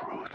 truth.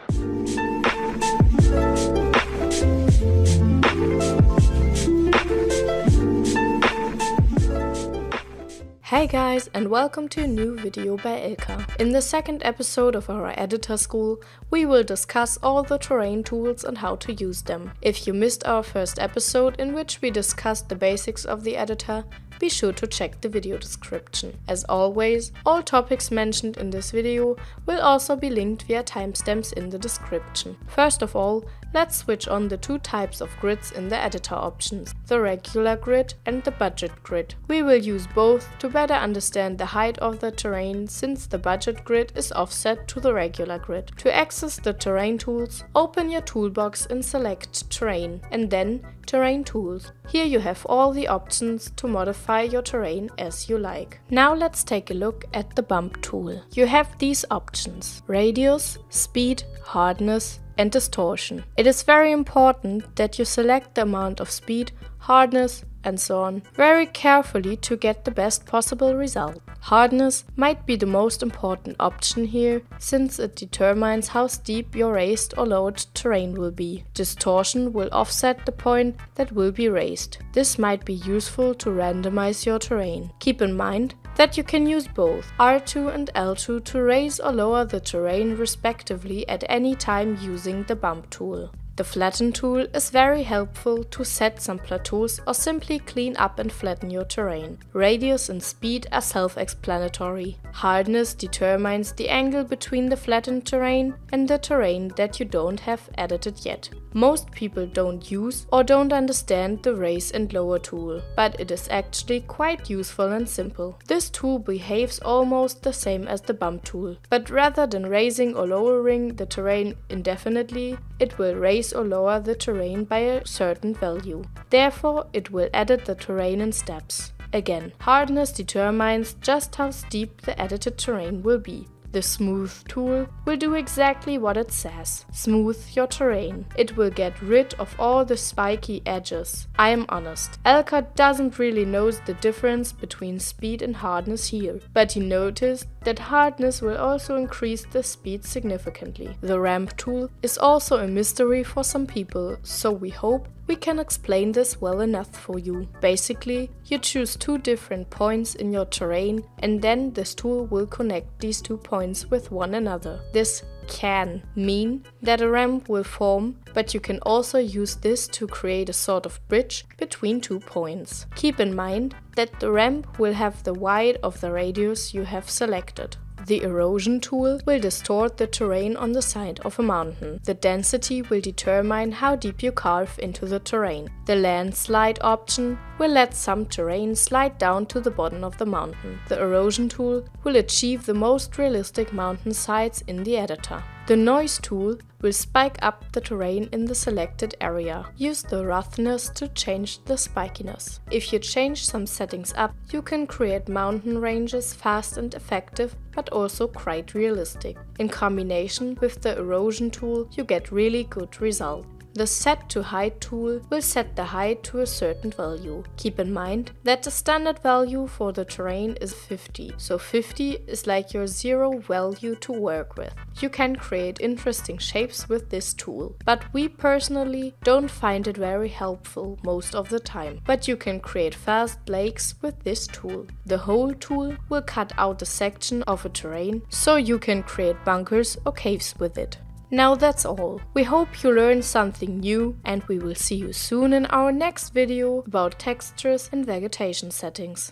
Hey guys, and welcome to a new video by Elca. In the second episode of our editor school, we will discuss all the terrain tools and how to use them. If you missed our first episode in which we discussed the basics of the editor, be sure to check the video description. As always, all topics mentioned in this video will also be linked via timestamps in the description. First of all, let's switch on the two types of grids in the editor options, the regular grid and the budget grid. We will use both to better understand the height of the terrain, since the budget grid is offset to the regular grid. To access the terrain tools, open your toolbox and select Terrain, and then Terrain Tools. Here you have all the options to modify your terrain as you like. Now let's take a look at the bump tool. You have these options: radius, speed, hardness, and distortion. It is very important that you select the amount of speed, hardness, and so on very carefully to get the best possible result. Hardness might be the most important option here, since it determines how steep your raised or lowered terrain will be. Distortion will offset the point that will be raised. This might be useful to randomize your terrain. Keep in mind that you can use both R2 and L2 to raise or lower the terrain respectively at any time using the bump tool. The Flatten tool is very helpful to set some plateaus or simply clean up and flatten your terrain. Radius and speed are self-explanatory. Hardness determines the angle between the flattened terrain and the terrain that you don't have edited yet. Most people don't use or don't understand the raise and lower tool, but it is actually quite useful and simple. This tool behaves almost the same as the bump tool, but rather than raising or lowering the terrain indefinitely, it will raise or lower the terrain by a certain value. Therefore, it will edit the terrain in steps. Again, hardness determines just how steep the edited terrain will be. The Smooth tool will do exactly what it says: smooth your terrain. It will get rid of all the spiky edges. I am honest, Elca doesn't really know the difference between speed and hardness here, but he noticed that hardness will also increase the speed significantly. The Ramp tool is also a mystery for some people, so we hope we can explain this well enough for you. Basically, you choose two different points in your terrain, and then this tool will connect these 2 points with one another. This can mean that a ramp will form, but you can also use this to create a sort of bridge between 2 points. Keep in mind that the ramp will have the width of the radius you have selected. The Erosion tool will distort the terrain on the side of a mountain. The density will determine how deep you carve into the terrain. The Landslide option will let some terrain slide down to the bottom of the mountain. The Erosion tool will achieve the most realistic mountain sides in the editor. The Noise tool will spike up the terrain in the selected area. Use the roughness to change the spikiness. If you change some settings up, you can create mountain ranges fast and effective, but also quite realistic. In combination with the Erosion tool, you get really good results. The Set to Height tool will set the height to a certain value. Keep in mind that the standard value for the terrain is 50, so 50 is like your zero value to work with. You can create interesting shapes with this tool, but we personally don't find it very helpful most of the time. But you can create fast lakes with this tool. The Hole tool will cut out a section of a terrain, so you can create bunkers or caves with it. Now that's all. We hope you learned something new, and we will see you soon in our next video about textures and vegetation settings.